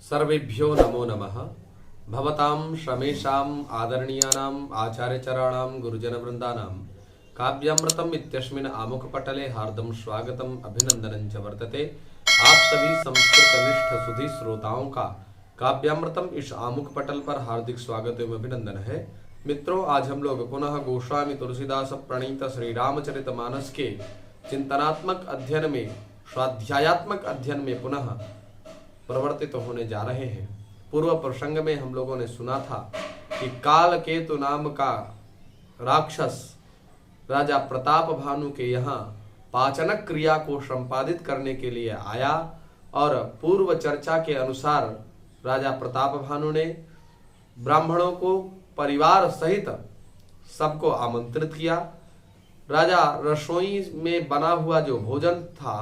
सर्वेभ्यो नमो नमः। भवतां श्रमेषाम् आदरणीयानाम् आचार्यचराणां गुरुजनवृन्दानां काव्यामृतम् इत्यस्मिन् आमुखपटले हार्दं स्वागतम् अभिनंदनं च वर्तते। आप सभी संस्कृतनिष्ठ सुधी श्रोताओं का काव्यामृतम इस आमुख पटल पर हार्दिक स्वागत एवं अभिनंदन है। मित्रों, आज हम लोग पुनः गोस्वामी तुलसीदास प्रणीत श्री रामचरितमानस के चिंतनात्मक अध्ययन में, स्वाध्यायात्मक अध्ययन में पुनः प्रवर्तित होने जा रहे हैं। पूर्व प्रसंग में हम लोगों ने सुना था कि काल केतु नाम का राक्षस राजा प्रताप भानु के यहाँ पाचनक क्रिया को संपादित करने के लिए आया और पूर्व चर्चा के अनुसार राजा प्रताप भानु ने ब्राह्मणों को परिवार सहित सबको आमंत्रित किया। राजा रसोई में बना हुआ जो भोजन था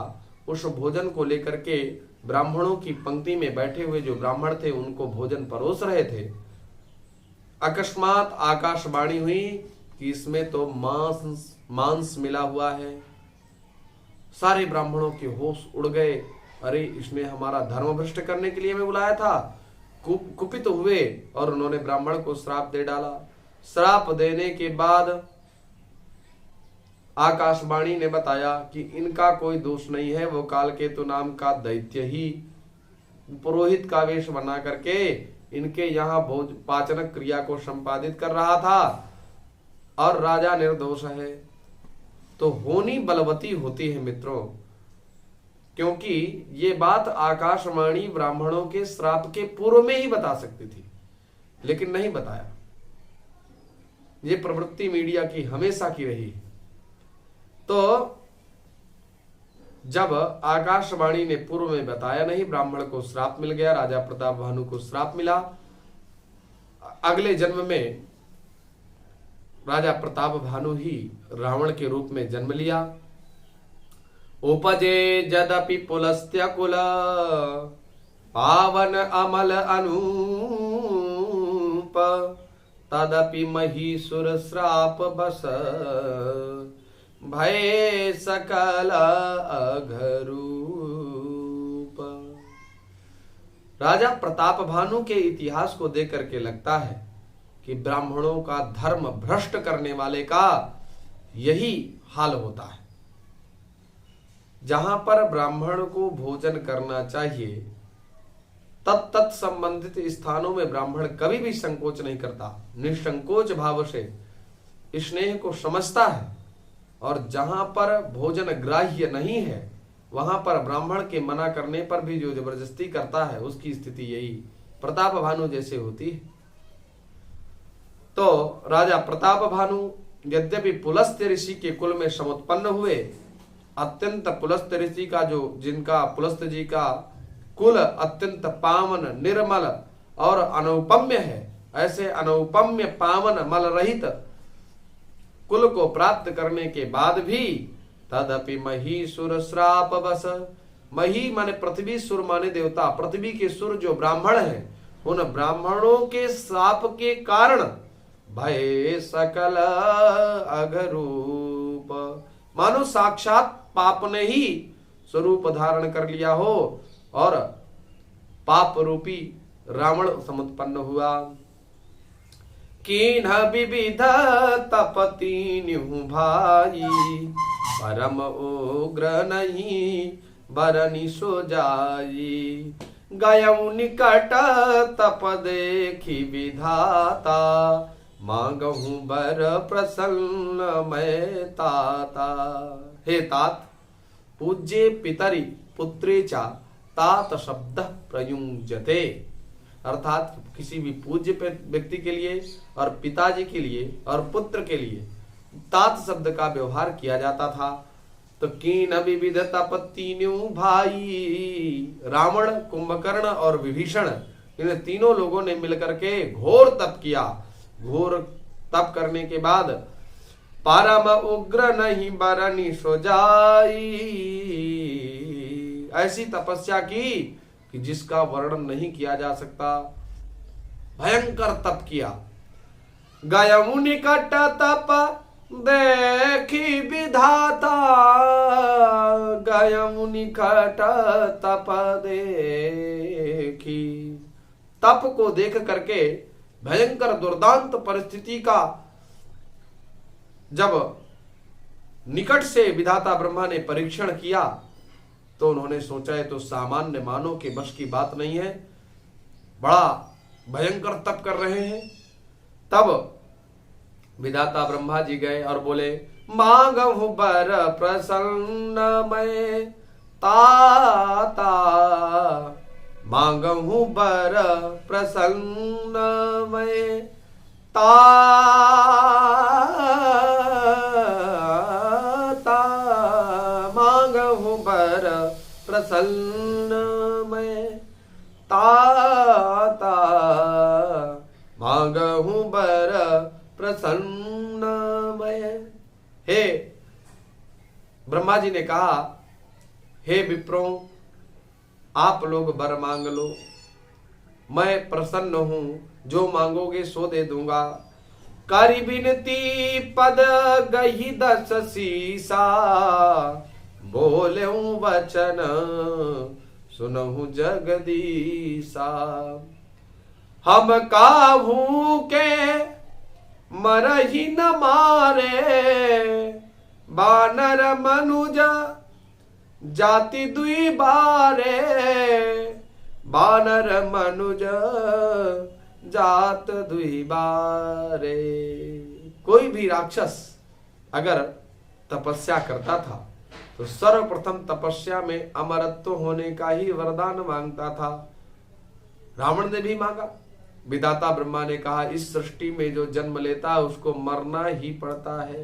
उस भोजन को लेकर के ब्राह्मणों की पंक्ति में बैठे हुए जो ब्राह्मण थे उनको भोजन परोस रहे थे। अकस्मात आकाशवाणी हुई कि इसमें तो मांस मिला हुआ है। सारे ब्राह्मणों के होश उड़ गए। अरे, इसमें हमारा धर्म भ्रष्ट करने के लिए मैं बुलाया था। कुपित हुए और उन्होंने ब्राह्मण को श्राप दे डाला। श्राप देने के बाद आकाशवाणी ने बताया कि इनका कोई दोष नहीं है, वो कालकेतु नाम का दैत्य ही पुरोहित का वेश बना करके इनके यहाँ पाचनक क्रिया को संपादित कर रहा था और राजा निर्दोष है। तो होनी बलवती होती है मित्रों, क्योंकि ये बात आकाशवाणी ब्राह्मणों के श्राप के पूर्व में ही बता सकती थी, लेकिन नहीं बताया। ये प्रवृत्ति मीडिया की हमेशा की रही। तो जब आकाशवाणी ने पूर्व में बताया नहीं, ब्राह्मण को श्राप मिल गया, राजा प्रताप भानु को श्राप मिला। अगले जन्म में राजा प्रताप भानु ही रावण के रूप में जन्म लिया। उपजे जदपि पुलस्त्य कुल पावन अमल अनूप तदपि महीसुर श्राप बस भय सकल अघरूप। राजा प्रताप भानु के इतिहास को देख करके लगता है कि ब्राह्मणों का धर्म भ्रष्ट करने वाले का यही हाल होता है। जहां पर ब्राह्मण को भोजन करना चाहिए तत् संबंधित स्थानों में ब्राह्मण कभी भी संकोच नहीं करता, निसंकोच भाव से स्नेह को समझता है। और जहां पर भोजन ग्राह्य नहीं है वहां पर ब्राह्मण के मना करने पर भी जो जबरदस्ती करता है उसकी स्थिति यही प्रताप भानु जैसे होती है। तो राजा प्रताप भानु यद्यपि पुलस्त्य ऋषि के कुल में समुत्पन्न हुए, अत्यंत पुलस्त्य ऋषि का जिनका पुलस्त्य जी का कुल अत्यंत पावन, निर्मल और अनुपम्य है, ऐसे अनुपम्य, पावन, मल रहित कुल को प्राप्त करने के बाद भी तदपि मही सुर श्राप बस। मही माने पृथ्वी, सुर माने देवता। पृथ्वी के सुर जो ब्राह्मण हैं उन ब्राह्मणों के श्राप के कारण भय सकल अघरूप, मानो साक्षात पाप ने ही स्वरूप धारण कर लिया हो और पाप रूपी रावण समुत्पन्न हुआ। कीन्ह विविध तपतीन्यु भाई परम उग्र नहीं बरनी सो जाई। गयऊ निकट तप देखी विधाता मांगहूं बर प्रसन्न मैं ताता। हे तात, पूज्ये पितरि पुत्रे चा तात शब्द प्रयुंजते। अर्थात किसी भी पूज्य व्यक्ति के लिए और पिताजी के लिए और पुत्र के लिए तात शब्द का व्यवहार किया जाता था। तो कीन विविध तपतीन्यु भाई, रावण, कुंभकर्ण और विभीषण, इन तीनों लोगों ने मिलकर के घोर तप किया। घोर तप करने के बाद परम उग्र नहीं बरनी सो जाई, ऐसी तपस्या की कि जिसका वर्णन नहीं किया जा सकता। भयंकर तप किया। गयऊ निकट तप देखी विधाता, गयऊ निकट तप देखी तप को देख करके भयंकर दुर्दांत परिस्थिति का जब निकट से विधाता ब्रह्मा ने परीक्षण किया तो उन्होंने सोचा है तो सामान्य मानव के बस की बात नहीं है, बड़ा भयंकर तप कर रहे हैं। तब विधाता ब्रह्मा जी गए और बोले, मांगहु बर प्रसन्न मैं ताता, मांगहु बर प्रसन्न मैं ताता, मांगहु बर प्रसन्न मैं ताता, मांगहु बर प्रसन्न मैं। हे ब्रह्मा जी ने कहा, हे विप्रों, आप लोग वर मांग लो, मैं प्रसन्न हूं, जो मांगोगे सो दे दूंगा। करी बिनती पद गही 10 सीसा, बोलेऊं वचन सुनहु जगदीसा। हम काहू के मरही न मारे, बानर मनुज जाति दुई बारे, बानर मनुज जात दुई बारे। कोई भी राक्षस अगर तपस्या करता था तो सर्वप्रथम तपस्या में अमरत्व होने का ही वरदान मांगता था। रावण ने भी मांगा। विधाता ब्रह्मा ने कहा, इस सृष्टि में जो जन्म लेता है उसको मरना ही पड़ता है।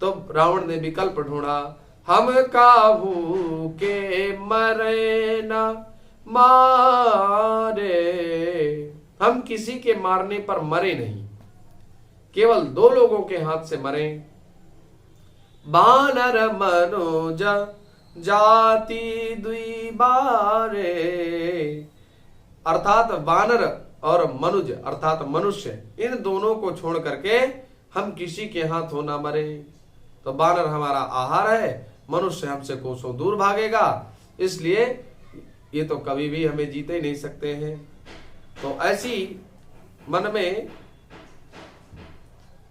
तो रावण ने विकल्प ढूंढा, हम काहू के मरे न मारे, हम किसी के मारने पर मरे नहीं, केवल 2 लोगों के हाथ से मरे। बानर मनुज जाति दुई बारे, अर्थात बानर और मनुज अर्थात मनुष्य, इन दोनों को छोड़ करके हम किसी के हाथों ना मरे। तो बानर हमारा आहार है, मनुष्य हमसे कोसों दूर भागेगा, इसलिए ये तो कभी भी हमें जीते ही नहीं सकते हैं। तो ऐसी मन में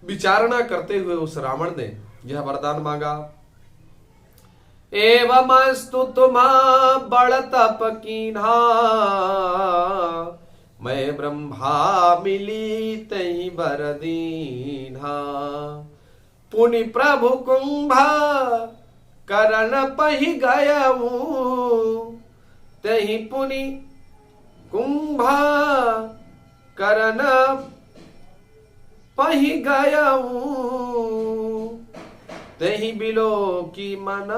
विचारणा करते हुए उस रावण ने यह वरदान मांगा। एवमस्तु तुम्हा बड़ तप कीन्हा, मैं ब्रह्मा मिली तई बर दीन्हा। पुनि प्रभु कुंभ करण पहि गयऊ, तही पुनि कुंभ करण पहि गयऊ, तही बिलो की मन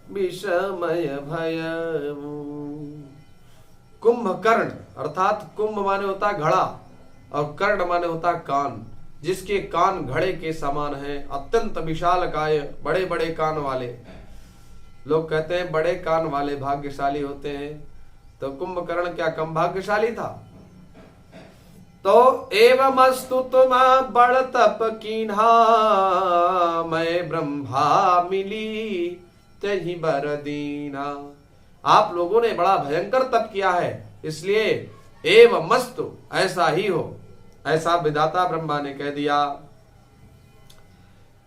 विषमय भयऊ। कुंभकर्ण अर्थात कुंभ माने होता घड़ा और कर्ण माने होता कान, जिसके कान घड़े के समान हैं, अत्यंत विशालकाय, बड़े बड़े कान वाले। लोग कहते हैं बड़े कान वाले भाग्यशाली होते हैं, तो कुंभकर्ण क्या कम भाग्यशाली था? तो एवमस्तु तुम बड़ तप कीन्हा, मैं ब्रह्मा मिली तही बर दीना। आप लोगों ने बड़ा भयंकर तप किया है, इसलिए एवमस्तु ऐसा ही हो, ऐसा विधाता ब्रह्मा ने कह दिया।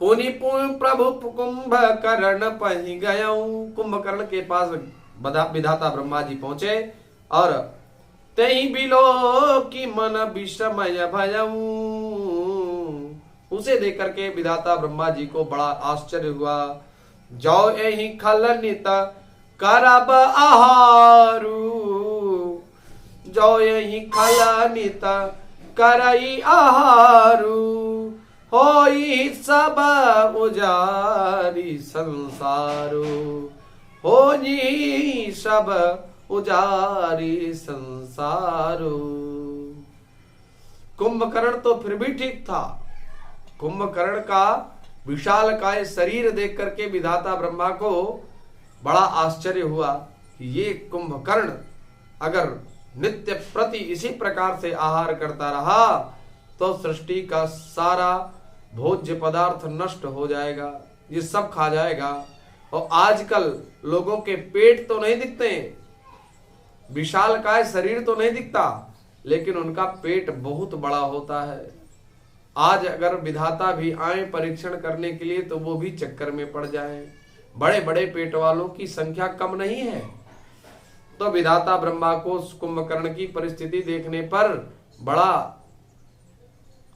पुनि प्रभु कुंभ कर्ण पहि गयऊ, कुंभकर्ण के पास विधाता ब्रह्मा जी पहुंचे और तही बिलो की मन विषमय भयऊ, उसे देख करके विधाता ब्रह्मा जी को बड़ा आश्चर्य हुआ। जो यही खलनित करब आहारू, जो यही खलनित करई आहारू, होई सब उजारी संसारू, होई सब उजारी संसारू। कुंभकर्ण तो फिर भी ठीक था। कुंभकर्ण का विशालकाय शरीर देख करके विधाता ब्रह्मा को बड़ा आश्चर्य हुआ कि ये कुंभकर्ण अगर नित्य प्रति इसी प्रकार से आहार करता रहा तो सृष्टि का सारा भोज्य पदार्थ नष्ट हो जाएगा, ये सब खा जाएगा। और आजकल लोगों के पेट तो नहीं दिखते हैं, विशालकाय शरीर तो नहीं दिखता, लेकिन उनका पेट बहुत बड़ा होता है। आज अगर विधाता भी आए परीक्षण करने के लिए तो वो भी चक्कर में पड़ जाए। बड़े बड़े पेट वालों की संख्या कम नहीं है। तो विधाता ब्रह्मा को कुंभकर्ण की परिस्थिति देखने पर बड़ा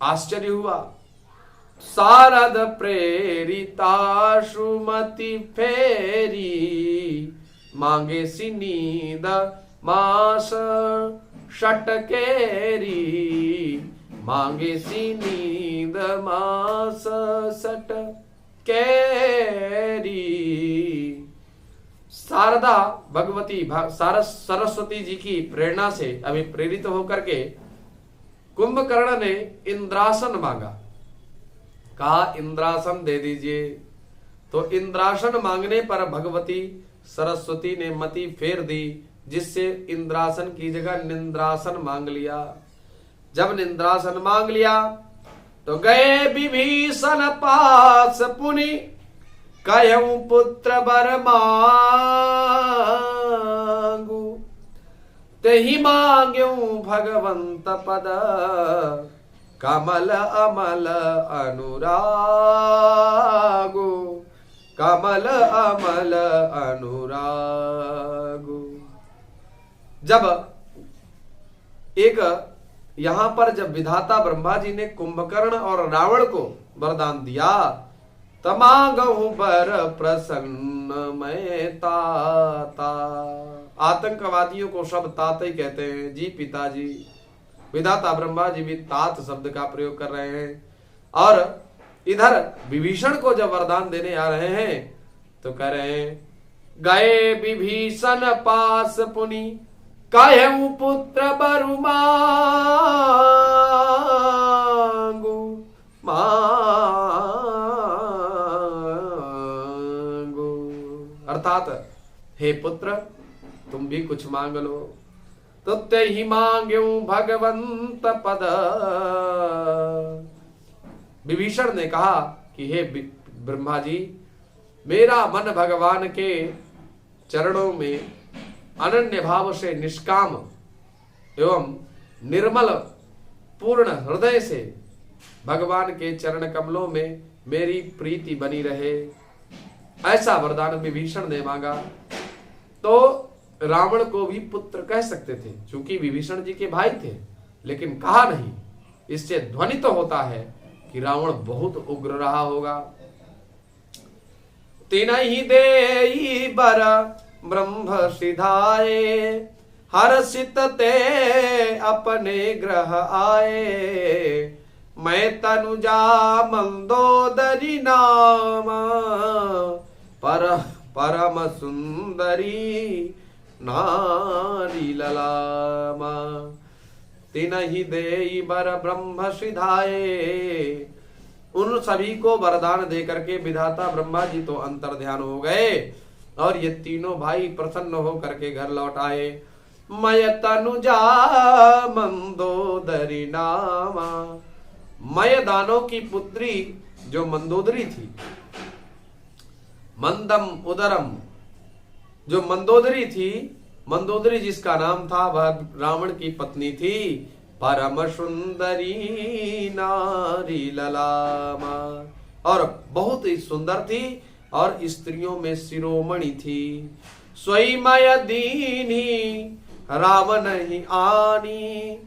आश्चर्य हुआ। शारद प्रेरिता सुमति फेरी, मांगे सी नींद मास षटकेरी, मांगे सी नींद मास षटकेरी। शारदा भगवती सरस्वती जी की प्रेरणा से अभिप्रेरित होकर के कुंभकर्ण ने इंद्रासन मांगा। कहा इंद्रासन दे दीजिए। तो इंद्रासन मांगने पर भगवती सरस्वती ने मति फेर दी, जिससे इंद्रासन की जगह निंद्रासन मांग लिया। जब निंद्रासन मांग लिया तो गए विभीषण पास पुनि, कहूं पुत्र वर मांगू, तेहि मांग्यू भगवंत पद, कमल अमल अनुरागु, कमल अमल अनुरागु। जब एक यहां पर जब विधाता ब्रह्मा जी ने कुंभकर्ण और रावण को वरदान दिया, तमागहु बर प्रसन्न मैं ताता। आतंकवादियों को सब ताता ही कहते हैं जी पिताजी। विधाता ब्रह्मा जी भी तात शब्द का प्रयोग कर रहे हैं। और इधर विभीषण को जब वरदान देने आ रहे हैं तो कह रहे हैं, गए विभीषण पास पुनि, कहूं पुत्र बरु मांगू, मांगू। अर्थात हे पुत्र तुम भी कुछ मांग लो। तो ते ही मांग्यू भगवंत पद। विभीषण ने कहा कि हे ब्रह्मा जी, मेरा मन भगवान के चरणों में अनन्य भाव से निष्काम एवं निर्मल पूर्ण हृदय से भगवान के चरण कमलों में मेरी प्रीति बनी रहे, ऐसा वरदान विभीषण ने मांगा। तो रावण को भी पुत्र कह सकते थे, क्योंकि विभीषण जी के भाई थे, लेकिन कहा नहीं। इससे ध्वनि तो होता है कि रावण बहुत उग्र रहा होगा। तिनहि देई बर ब्रह्म सिधाए, हर्षित ते अपने ग्रह आए, मैं तनुजा मंदोदरी नामा, परम सुंदरी नारी ललामा। तिनहि देई बर ब्रह्म सिधाए। उन सभी को वरदान दे करके विधाता ब्रह्मा जी तो अंतर ध्यान हो गए और ये तीनों भाई प्रसन्न हो करके घर लौट आए। मय तनुजा मंदोदरी नामा। मय दानों की पुत्री जो मंदोदरी थी, मंदम उदरम, जो मंदोदरी थी, मंदोदरी जिसका नाम था वह रावण की पत्नी थी। परम सुंदरी नारी ललामा, और बहुत ही सुंदर थी और स्त्रियों में शिरोमणि थी। स्वयं दीनी रावण ही आनी,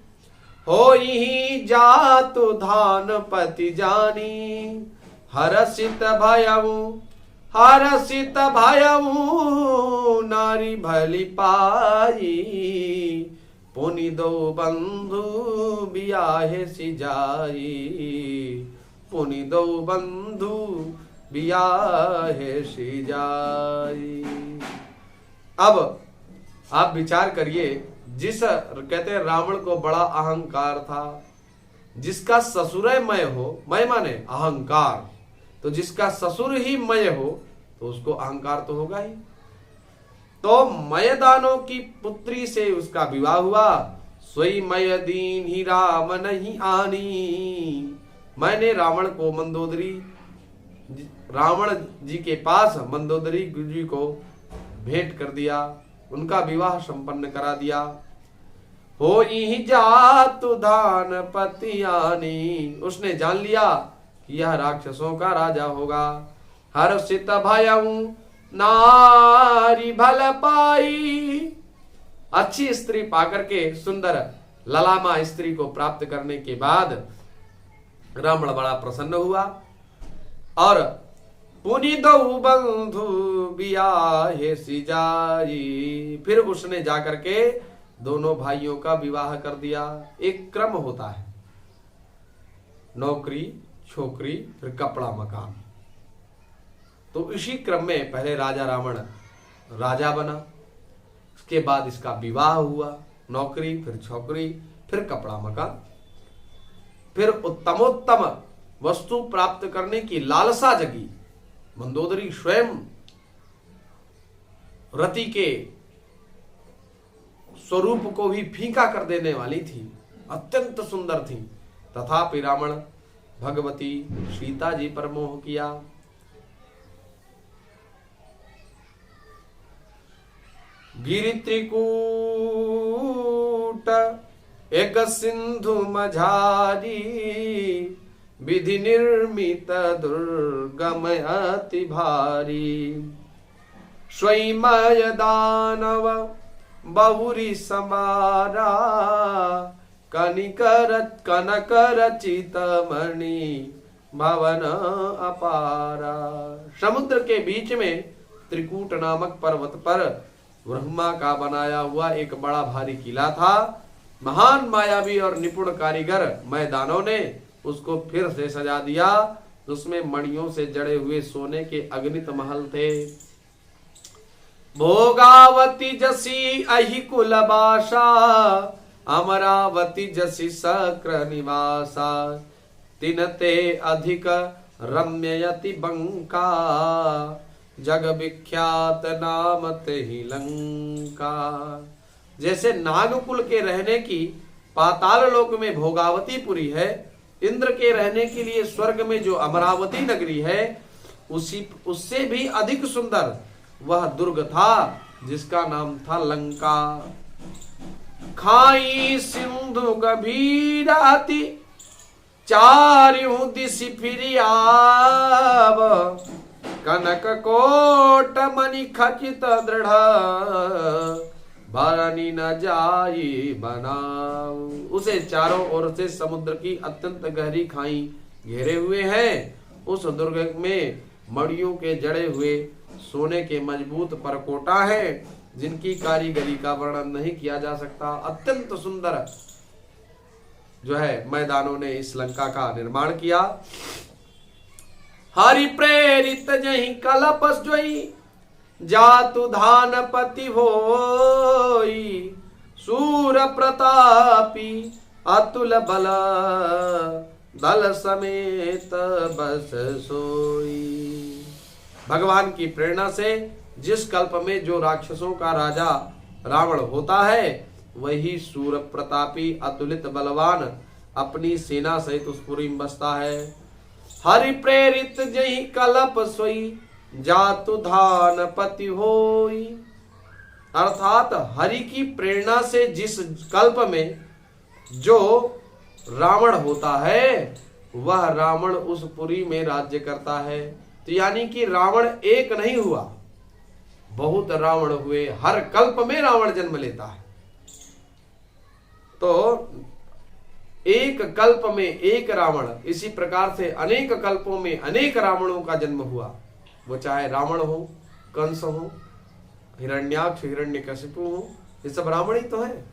होई जातु धान पति जानी। हर्षित भयऊ नारी भली पाई, पुनि दो बंधु बियाहे सी जाई, पुनि दो बंधु बियाहे सी जाई। अब आप विचार करिए, जिस कहते हैं रावण को बड़ा अहंकार था, जिसका ससुर मय हो, मय माने अहंकार, तो जिसका ससुर ही मय हो तो उसको अहंकार तो होगा ही। तो मय दानों की पुत्री से उसका विवाह हुआ। सोई मय दीन ही राम नहीं आनी। मैंने रावण को मंदोदरी, रावण जी के पास मंदोदरी जी को भेंट कर दिया। उनका विवाह संपन्न करा दिया। हो ही जातु धान पतियानी, उसने जान लिया कि यह राक्षसों का राजा होगा। हर्षित भयऊ नारी भल पाई, अच्छी स्त्री पाकर के, सुंदर ललामा स्त्री को प्राप्त करने के बाद रावण बड़ा प्रसन्न हुआ और पुनि दो बंधु बियाहे सिजाई, फिर उसने जाकर के दोनों भाइयों का विवाह कर दिया। एक क्रम होता है, नौकरी, छोकरी, फिर कपड़ा, मकान। तो इसी क्रम में पहले राजा रावण राजा बना, उसके बाद इसका विवाह हुआ, नौकरी, फिर छोकरी, फिर कपड़ा, मकान, फिर उत्तमोत्तम वस्तु प्राप्त करने की लालसा जगी। मंदोदरी स्वयं रति के स्वरूप को भी फीका कर देने वाली थी, अत्यंत सुंदर थी, तथापि रावण भगवती सीता जी पर मोह किया। गिरि त्रिकूट एक सिंधु मझारी, विधि निर्मित दुर्गम अति भारी। स्वयंमय दानव बहुरी समारा, कनक रचित मणि भवन अपारा। समुद्र के बीच में त्रिकूट नामक पर्वत पर ब्रह्मा का बनाया हुआ एक बड़ा भारी किला था। महान मायावी और निपुण कारीगर मैदानों ने उसको फिर से सजा दिया। उसमें मणियों से जड़े हुए सोने के अगणित महल थे। भोगावती जसी अहि कुलबासा, अमरावती जसी सक्र निवासा। तिनते अधिक रम्ययति बंका, जग विख्यात नाम तेहि लंका। जैसे नागकुल के रहने की पाताल लोक में भोगावती पुरी है, इंद्र के रहने के लिए स्वर्ग में जो अमरावती नगरी है, उससे भी अधिक सुंदर वह दुर्ग था जिसका नाम था लंका। खाई सिंधु गभीराति, चारियों दिशि फिरि आव। कनक कोट मणि खचित दृढ़, भरनी न जाई बनाऊ। उसे चारों ओर से समुद्र की अत्यंत गहरी खाई घेरे हुए हैं। उस दुर्ग में मणियों के जड़े हुए सोने के मजबूत परकोटा है, जिनकी कारीगरी का वर्णन नहीं किया जा सकता। अत्यंत सुंदर जो है मैदानों ने इस लंका का निर्माण किया। हरि प्रेरित जहि कलप जोई, जातु धानपति होई। सूर प्रतापी अतुल बल, दल समेत बस सोई। भगवान की प्रेरणा से जिस कल्प में जो राक्षसों का राजा रावण होता है, वही सूर प्रतापी अतुलित बलवान अपनी सेना सहित उस पुरी में बसता है। हरि प्रेरित जहि कलप सोई, जातु धानपति होई। अर्थात हरि की प्रेरणा से जिस कल्प में जो रावण होता है, वह रावण उस पुरी में राज्य करता है। तो यानी कि रावण एक नहीं हुआ, बहुत रावण हुए। हर कल्प में रावण जन्म लेता है। तो एक कल्प में एक रावण, इसी प्रकार से अनेक कल्पों में अनेक रावणों का जन्म हुआ। वो चाहे रावण हो, कंस हो, हिरण्याक्ष, हिरण्यकशिपु हो, ये सब रावण ही तो है।